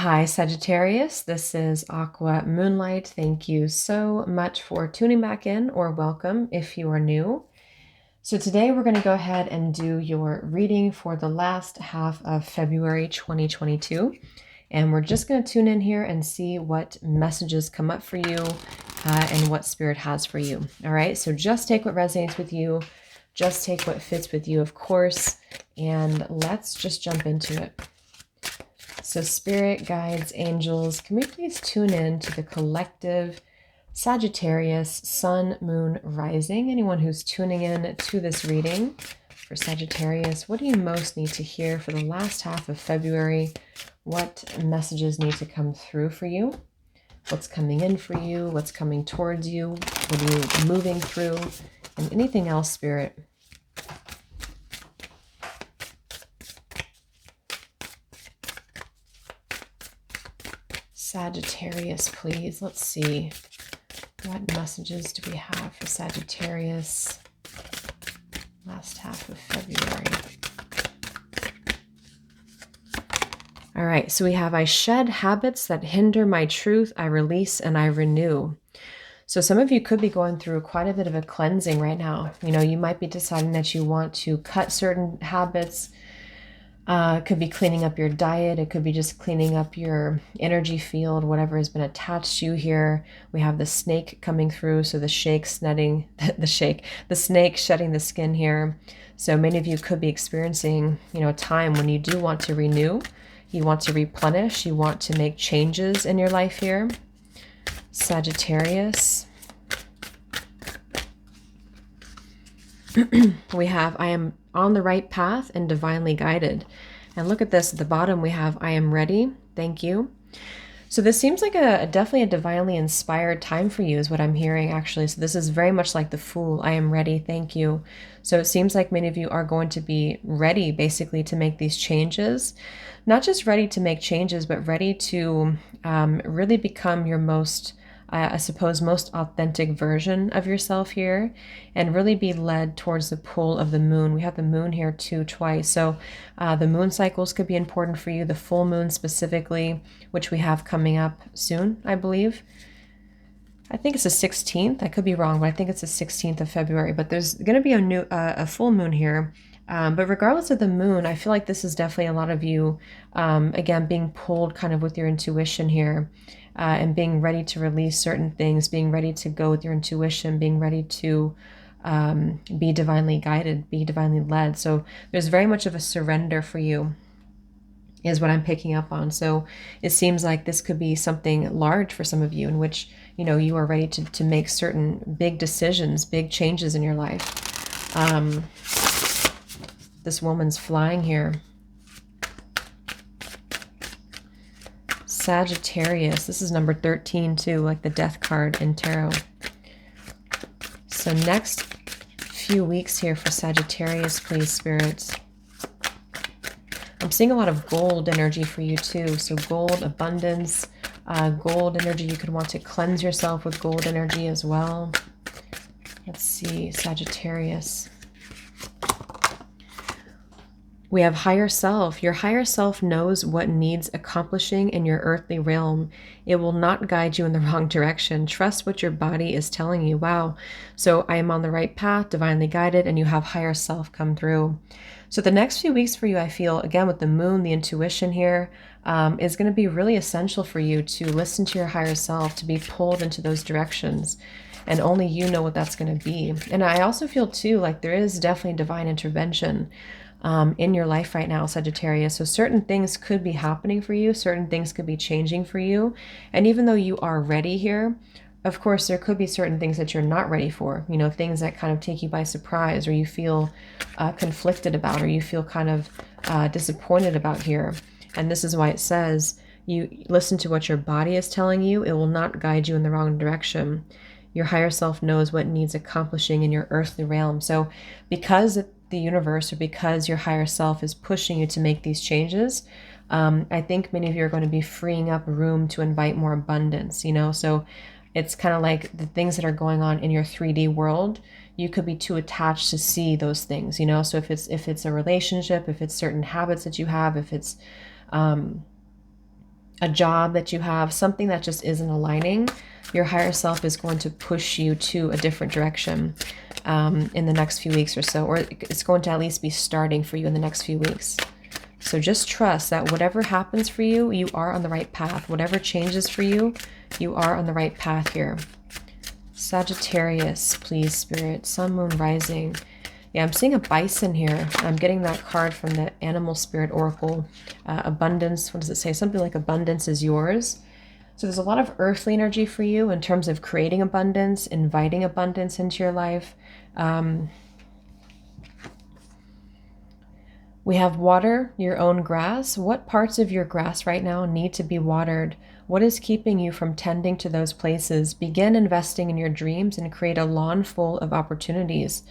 Hi, Sagittarius. This is Aqua Moonlight. Thank you so much for tuning back in, or welcome if you are new. So today we're going to go ahead and do your reading for the last half of February 2022. And we're just going to tune in here and see what messages come up for you and what Spirit has for you. All right, so just take what resonates with you. Just take what fits with you, of course. And let's just jump into it. So spirit, guides, angels, can we please tune in to the collective Sagittarius, sun, moon, rising? Anyone who's tuning in to this reading for Sagittarius, what do you most need to hear for the last half of February? What messages need to come through for you? What's coming in for you? What's coming towards you? What are you moving through? And anything else, Spirit? Sagittarius, please. Let's see. What messages do we have for Sagittarius last half of February? All right, so we have, I shed habits that hinder my truth, I release and I renew. So some of you could be going through quite a bit of a cleansing right now. You know, you might be deciding that you want to cut certain habits. It could be cleaning up your diet. It could be just cleaning up your energy field, whatever has been attached to you here. We have the snake coming through. So the snake shedding the skin here. So many of you could be experiencing, a time when you do want to renew, you want to replenish, you want to make changes in your life here. Sagittarius. We have, I am on the right path and divinely guided. And look at this, at the bottom we have, I am ready, thank you. So this seems like definitely a divinely inspired time for you is what I'm hearing actually. So this is very much like the Fool, I am ready, thank you. So it seems like many of you are going to be ready basically to make these changes. Not just ready to make changes, but ready to really become your most authentic version of yourself here and really be led towards the pull of the moon. We have the moon here too twice. So the moon cycles could be important for you, the full moon specifically, which we have coming up soon, I believe. I think it's the 16th. I could be wrong, but I think it's the 16th of February. But there's going to be a full moon here. But regardless of the moon, I feel like this is definitely a lot of you, again, being pulled kind of with your intuition here and being ready to release certain things, being ready to go with your intuition, being ready to be divinely guided, be divinely led. So there's very much of a surrender for you is what I'm picking up on. So it seems like this could be something large for some of you in which, you are ready to make certain big decisions, big changes in your life. This woman's flying here. Sagittarius. This is number 13 too, like the death card in tarot. So next few weeks here for Sagittarius, please, spirits. I'm seeing a lot of gold energy for you too. So gold, abundance, gold energy. You could want to cleanse yourself with gold energy as well. Let's see, Sagittarius. We have higher self. Your higher self knows what needs accomplishing in your earthly realm. It will not guide you in the wrong direction. Trust what your body is telling you. Wow. So I am on the right path, divinely guided, and you have higher self come through. So the next few weeks for you, I feel, again, with the moon, the intuition here, is going to be really essential for you to listen to your higher self, to be pulled into those directions. And only you know what that's going to be. And I also feel too, like there is definitely divine intervention in your life right now, Sagittarius. So certain things could be happening for you. Certain things could be changing for you. And even though you are ready here, of course, there could be certain things that you're not ready for, things that kind of take you by surprise, or you feel conflicted about, or you feel kind of disappointed about here. And this is why it says, you listen to what your body is telling you. It will not guide you in the wrong direction. Your higher self knows what needs accomplishing in your earthly realm. So because the universe, or because your higher self is pushing you to make these changes, I think many of you are going to be freeing up room to invite more abundance, So it's kind of like the things that are going on in your 3D world, you could be too attached to see those things, So if it's a relationship, if it's certain habits that you have, if it's a job that you have, something that just isn't aligning, your higher self is going to push you to a different direction in the next few weeks or so, or it's going to at least be starting for you in the next few weeks. So just trust that whatever happens for you, you are on the right path. Whatever changes for you, you are on the right path here. Sagittarius, please, Spirit. Sun, Moon, Rising. Yeah, I'm seeing a bison here. I'm getting that card from the Animal Spirit Oracle. Abundance, what does it say? Something like abundance is yours. So there's a lot of earthly energy for you in terms of creating abundance, inviting abundance into your life. We have water your own grass. What parts of your grass right now need to be watered? What is keeping you from tending to those places? Begin investing in your dreams and create a lawn full of opportunities.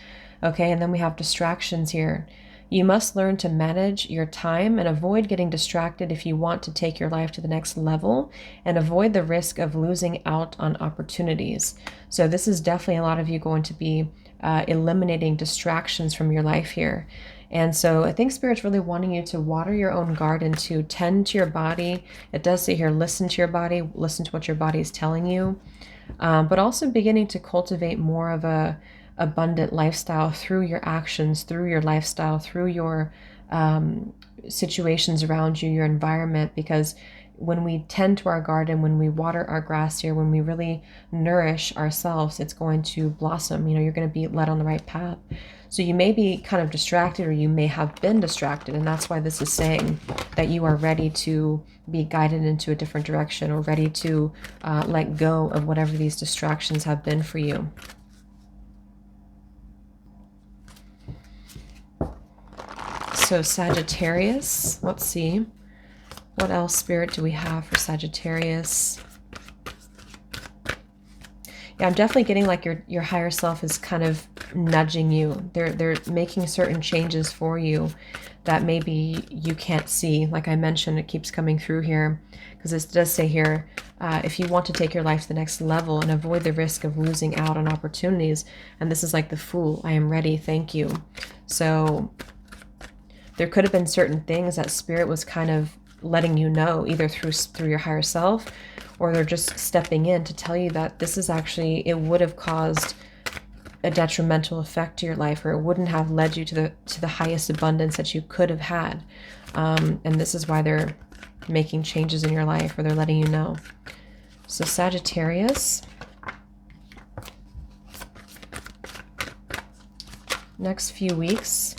Okay, and then we have distractions here. You must learn to manage your time and avoid getting distracted if you want to take your life to the next level, and avoid the risk of losing out on opportunities. So this is definitely a lot of you going to be eliminating distractions from your life here. And so I think Spirit's really wanting you to water your own garden, to tend to your body. It does say here, listen to your body, listen to what your body is telling you, but also beginning to cultivate more of a abundant lifestyle through your actions, through your lifestyle, through your situations around you, your environment. Because when we tend to our garden, when we water our grass here, when we really nourish ourselves, it's going to blossom. You know, you're going to be led on the right path. So you may be kind of distracted, or you may have been distracted, and that's why this is saying that you are ready to be guided into a different direction, or ready to let go of whatever these distractions have been for you. So Sagittarius, let's see. What else, Spirit, do we have for Sagittarius? Yeah, I'm definitely getting like your higher self is kind of nudging you. They're making certain changes for you that maybe you can't see. Like I mentioned, it keeps coming through here, because it does say here, if you want to take your life to the next level and avoid the risk of losing out on opportunities, and this is like the Fool, I am ready, thank you. So there could have been certain things that Spirit was kind of letting you know, either through your higher self, or they're just stepping in to tell you that this is actually, it would have caused a detrimental effect to your life, or it wouldn't have led you to the highest abundance that you could have had. And this is why they're making changes in your life, or they're letting you know. So Sagittarius. Next few weeks.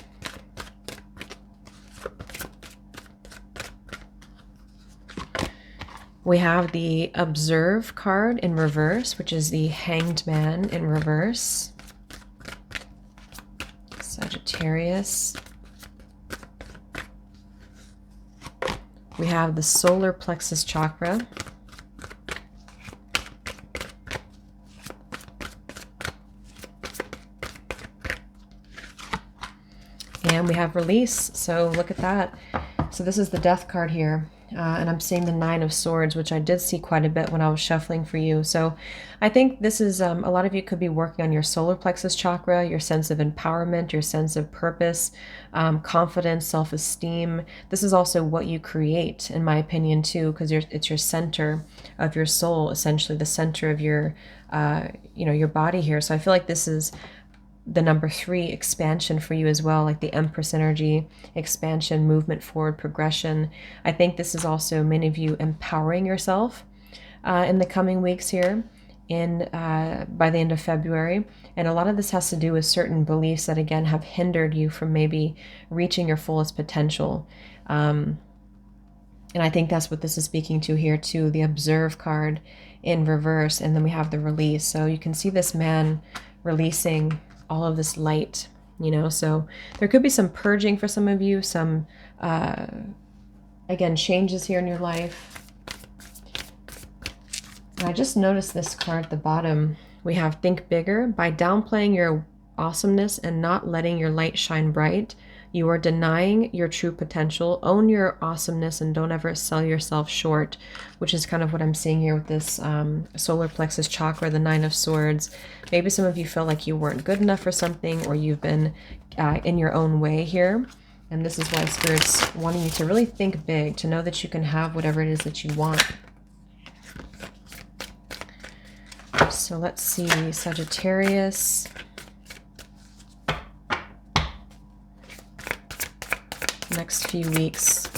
We have the Observe card in reverse, which is the Hanged Man in reverse. Sagittarius. We have the Solar Plexus Chakra. And we have Release. So look at that. So this is the Death card here. And I'm seeing the Nine of Swords, which I did see quite a bit when I was shuffling for you. So I think this is, a lot of you could be working on your solar plexus chakra, your sense of empowerment, your sense of purpose, confidence, self-esteem. This is also what you create, in my opinion, too, because it's your center of your soul, essentially the center of your, your body here. So I feel like this is the number 3 expansion for you as well, like the Empress energy, expansion, movement forward, progression. I think this is also many of you empowering yourself in the coming weeks here by the end of February. And a lot of this has to do with certain beliefs that, again, have hindered you from maybe reaching your fullest potential. And I think that's what this is speaking to here too, the Observe card in reverse. And then we have the Release. So you can see this man releasing all of this light, so there could be some purging for some of you, some, again, changes here in your life. And I just noticed this card at the bottom. We have Think Bigger. By downplaying your awesomeness and not letting your light shine bright, you are denying your true potential. Own your awesomeness and don't ever sell yourself short, which is kind of what I'm seeing here with this solar plexus chakra, the Nine of Swords. Maybe some of you feel like you weren't good enough for something, or you've been in your own way here. And this is why Spirit's wanting you to really think big, to know that you can have whatever it is that you want. So let's see, Sagittarius. Next few weeks.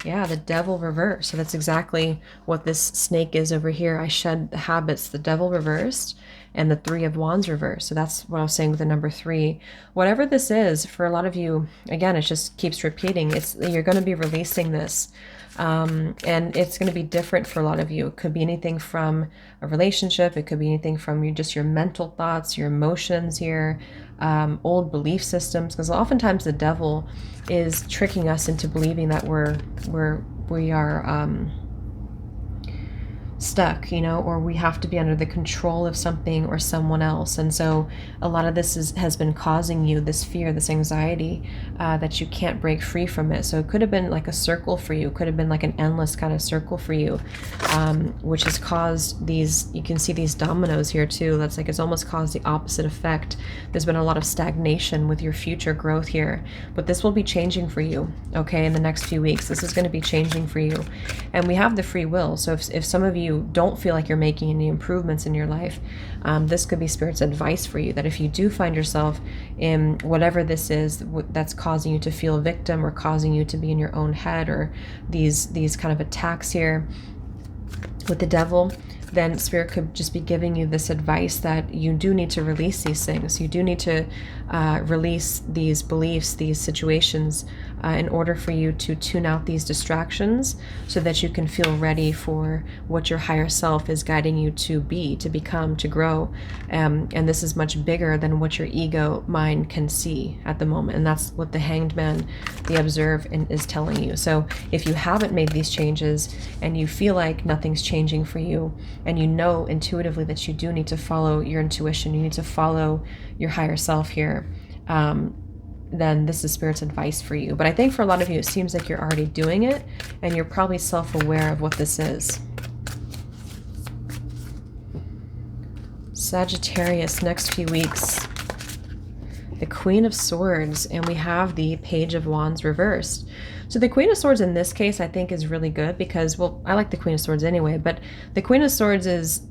Yeah, the Devil reversed. So that's exactly what this snake is over here. I shed the habits, the Devil reversed, and the Three of Wands reversed. So that's what I was saying with the number 3. Whatever this is, for a lot of you, again, it just keeps repeating. You're going to be releasing this. And it's going to be different for a lot of you. It could be anything from a relationship. It could be anything from just your mental thoughts, your emotions here, old belief systems. Because oftentimes the devil is tricking us into believing that we are stuck, you know, or we have to be under the control of something or someone else. And so a lot of this has been causing you this fear, this anxiety, that you can't break free from it. So it could have been like a circle for you. It could have been like an endless kind of circle for you, which has caused these, you can see these dominoes here too. That's like, it's almost caused the opposite effect. There's been a lot of stagnation with your future growth here, but this will be changing for you, okay, in the next few weeks. This is going to be changing for you. And we have the free will. So if some of you don't feel like you're making any improvements in your life, this could be Spirit's advice for you, that if you do find yourself in whatever this is that's causing you to feel victim or causing you to be in your own head, or these kind of attacks here with the devil, then Spirit could just be giving you this advice that you do need to release these things. You do need to release these beliefs, these situations, in order for you to tune out these distractions so that you can feel ready for what your higher self is guiding you to be, to become, to grow. And this is much bigger than what your ego mind can see at the moment. And that's what the Hanged Man, the Observe, is telling you. So if you haven't made these changes and you feel like nothing's changing for you, and you know intuitively that you do need to follow your intuition, you need to follow your higher self here, then this is Spirit's advice for you. But I think for a lot of you, it seems like you're already doing it, and you're probably self-aware of what this is. Sagittarius, next few weeks. The Queen of Swords, and we have the Page of Wands reversed. So the Queen of Swords in this case, I think, is really good because, well, I like the Queen of Swords anyway, but the Queen of Swords is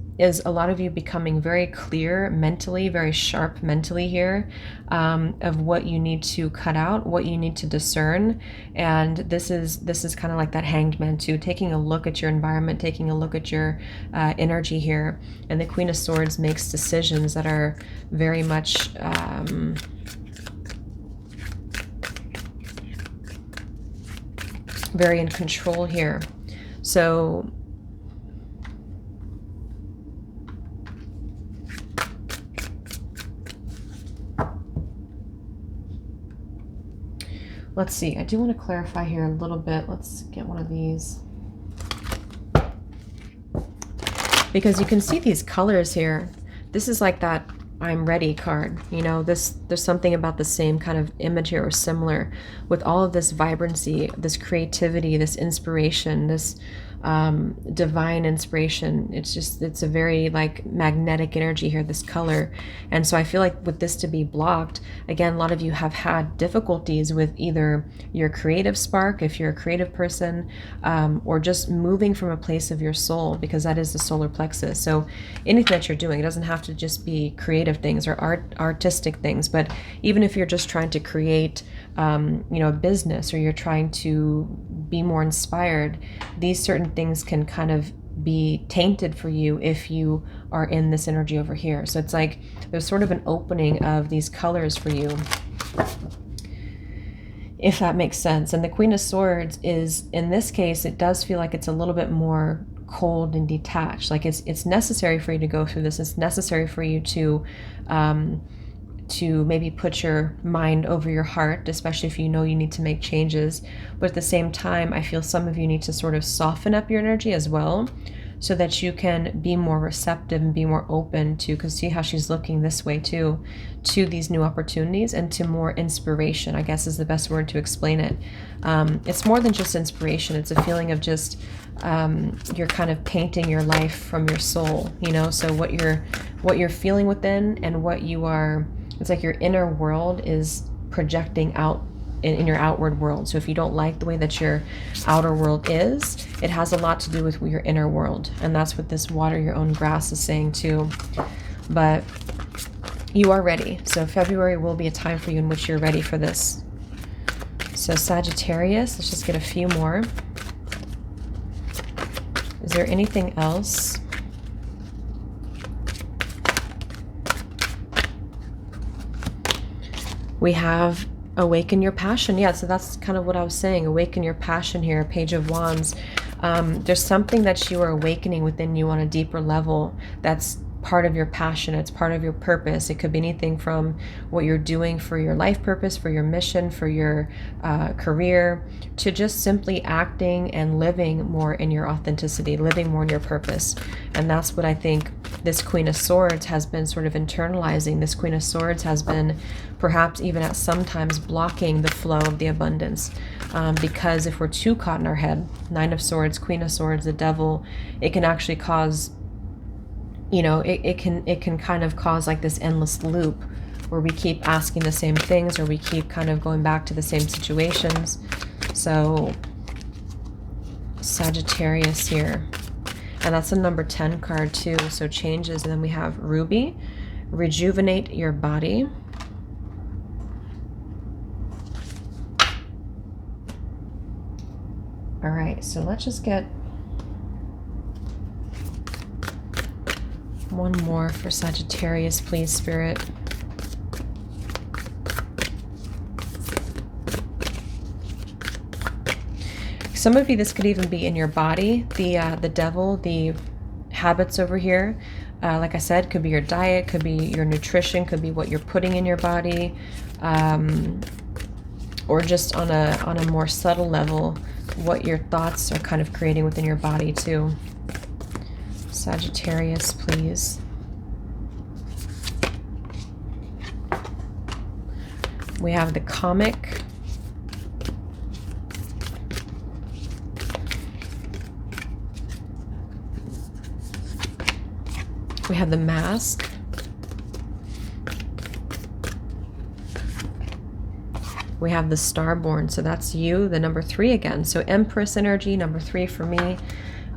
a lot of you becoming very clear mentally, very sharp mentally here, of what you need to cut out, what you need to discern. And this is kind of like that Hanged Man too, taking a look at your environment, taking a look at your energy here. And the Queen of Swords makes decisions that are very much very in control here. So let's see, I do want to clarify here a little bit. Let's get one of these, because you can see these colors here. This is like that I'm ready card, you know. There's something about the same kind of image here, or similar, with all of this vibrancy, this creativity, this inspiration, this divine inspiration. It's a very like magnetic energy here, this color. And so I feel like with this to be blocked, again, a lot of you have had difficulties with either your creative spark, if you're a creative person, or just moving from a place of your soul, because that is the solar plexus. So anything that you're doing, it doesn't have to just be creative things or artistic things, but even if you're just trying to create you know, a business, or you're trying to be more inspired, these certain things can kind of be tainted for you if you are in this energy over here. So it's like there's sort of an opening of these colors for you, if that makes sense. And the Queen of Swords is, in this case, it does feel like it's a little bit more cold and detached. Like it's necessary for you to go through this. It's necessary for you to maybe put your mind over your heart, especially if you know you need to make changes. But at the same time, I feel some of you need to sort of soften up your energy as well, so that you can be more receptive and be more open to, because see how she's looking this way too, to these new opportunities and to more inspiration, I guess is the best word to explain it. It's more than just inspiration. It's a feeling of just you're kind of painting your life from your soul, you know. So what you're feeling within, and what you are, it's like your inner world is projecting out in your outward world. So if you don't like the way that your outer world is, it has a lot to do with your inner world. And that's what this water your own grass is saying too. But you are ready. So February will be a time for you in which you're ready for this. So Sagittarius, let's just get a few more. Is there anything else? We have awaken your passion. Yeah, so that's kind of what I was saying. Awaken your passion here, Page of Wands. There's something that you are awakening within you on a deeper level that's part of your passion. It's part of your purpose. It could be anything from what you're doing for your life purpose, for your mission, for your career, to just simply acting and living more in your authenticity, living more in your purpose. And that's what I think this Queen of Swords has been sort of internalizing. This Queen of Swords has been perhaps even at sometimes blocking the flow of the abundance. Because if we're too caught in our head, Nine of Swords, Queen of Swords, the Devil, it can actually cause, it can kind of cause like this endless loop where we keep asking the same things, or we keep kind of going back to the same situations. So Sagittarius here. And that's a number 10 card too. So changes. And then we have Ruby, rejuvenate your body. All right, so let's just get one more for Sagittarius, please, Spirit. Some of you, this could even be in your body. The Devil, the habits over here, like I said, could be your diet, could be your nutrition, could be what you're putting in your body, or just on a more subtle level, what your thoughts are kind of creating within your body too. Sagittarius, please. We have the comic. We have the mask. We have the Starborn, so that's you, the number 3 again. So Empress energy, number 3 for me.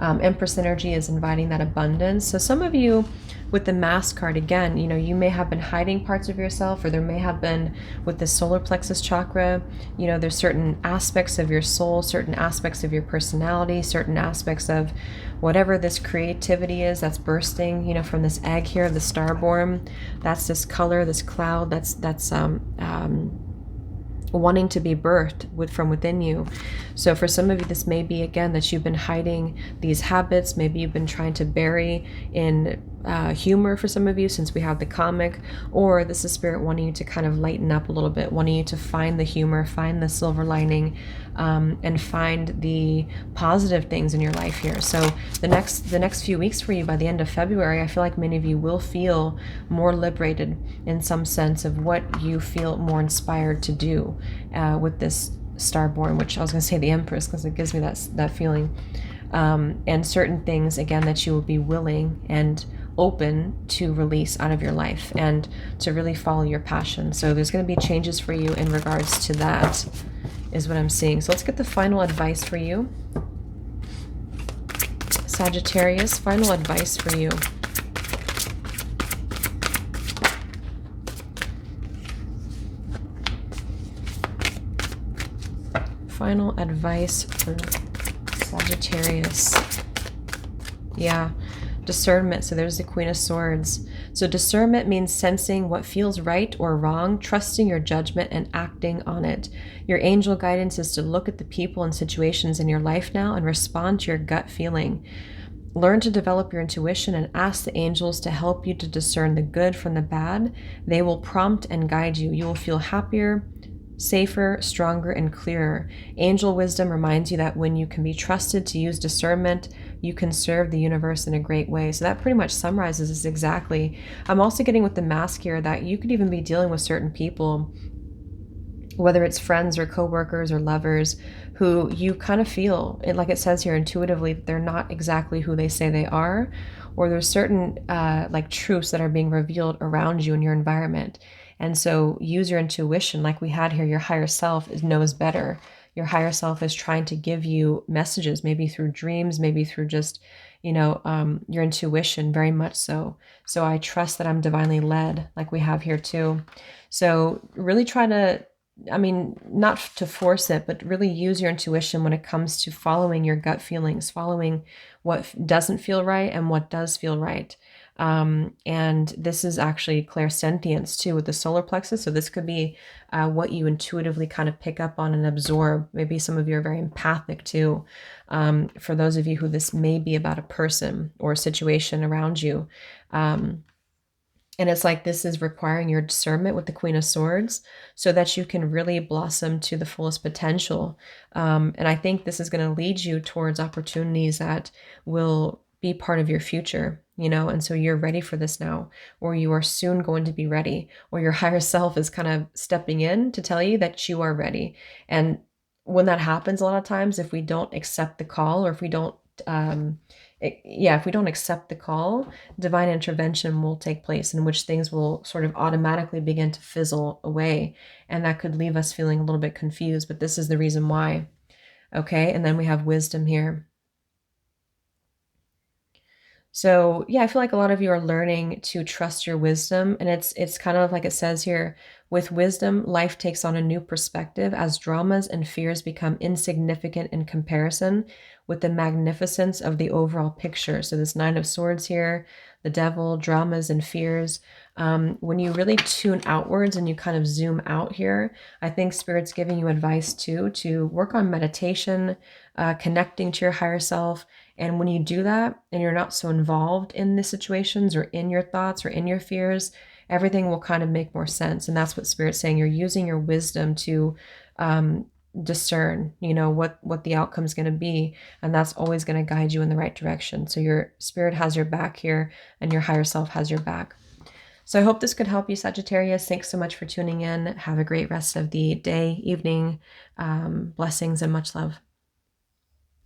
Empress energy is inviting that abundance. So some of you with the Mask card, again, you may have been hiding parts of yourself, or there may have been with the solar plexus chakra, there's certain aspects of your soul, certain aspects of your personality, certain aspects of whatever this creativity is that's bursting, from this egg here, the Starborn. That's this color, this cloud, that's wanting to be birthed from within you. So for some of you, this may be, again, that you've been hiding these habits. Maybe you've been trying to bury in humor for some of you, since we have the comic, or this is Spirit wanting you to kind of lighten up a little bit, wanting you to find the humor, find the silver lining, and find the positive things in your life here. So the next few weeks for you, by the end of February, I feel like many of you will feel more liberated in some sense of what you feel more inspired to do with this Starborn, which I was going to say the Empress because it gives me that feeling, and certain things, again, that you will be willing and open to release out of your life and to really follow your passion. So there's going to be changes for you in regards to that, is what I'm seeing. So let's get the final advice for you, Sagittarius. Final advice for you. Final advice for Sagittarius. Yeah, discernment. So there's the Queen of Swords. So discernment means sensing what feels right or wrong, trusting your judgment and acting on it. Your angel guidance is to look at the people and situations in your life now and respond to your gut feeling. Learn to develop your intuition and ask the angels to help you to discern the good from the bad. They will prompt and guide you. You will feel happier, safer, stronger, and clearer. Angel wisdom reminds you that when you can be trusted to use discernment, you can serve the universe in a great way. So that pretty much summarizes this exactly. I'm also getting with the Mask here that you could even be dealing with certain people, whether it's friends or coworkers or lovers, who you kind of feel, like it says here intuitively, that they're not exactly who they say they are, or there's certain like truths that are being revealed around you in your environment. And so use your intuition, like we had here. Your higher self knows better. Your higher self is trying to give you messages, maybe through dreams, maybe through just, your intuition, very much so. So I trust that I'm divinely led, like we have here too. So really try to, I mean, not to force it, but really use your intuition when it comes to following your gut feelings, following what doesn't feel right and what does feel right. And this is actually clairsentience too with the solar plexus. So this could be what you intuitively kind of pick up on and absorb. Maybe some of you are very empathic too. For those of you who this may be about a person or a situation around you. And it's like this is requiring your discernment with the Queen of Swords so that you can really blossom to the fullest potential. And I think this is going to lead you towards opportunities that will be part of your future, and so you're ready for this now, or you are soon going to be ready, or your higher self is kind of stepping in to tell you that you are ready. And when that happens, a lot of times, if we don't accept the call, or if we don't, if we don't accept the call, divine intervention will take place in which things will sort of automatically begin to fizzle away. And that could leave us feeling a little bit confused, but this is the reason why. Okay. And then we have wisdom here. So yeah, I feel like a lot of you are learning to trust your wisdom. And it's kind of like it says here, with wisdom, life takes on a new perspective as dramas and fears become insignificant in comparison with the magnificence of the overall picture. So this Nine of Swords here, the devil, dramas and fears. When you really tune outwards and you kind of zoom out here, I think Spirit's giving you advice too, to work on meditation, connecting to your higher self. And when you do that and you're not so involved in the situations or in your thoughts or in your fears, everything will kind of make more sense. And that's what Spirit's saying. You're using your wisdom to discern, what the outcome is going to be. And that's always going to guide you in the right direction. So your Spirit has your back here and your higher self has your back. So I hope this could help you, Sagittarius. Thanks so much for tuning in. Have a great rest of the day, evening. Blessings and much love.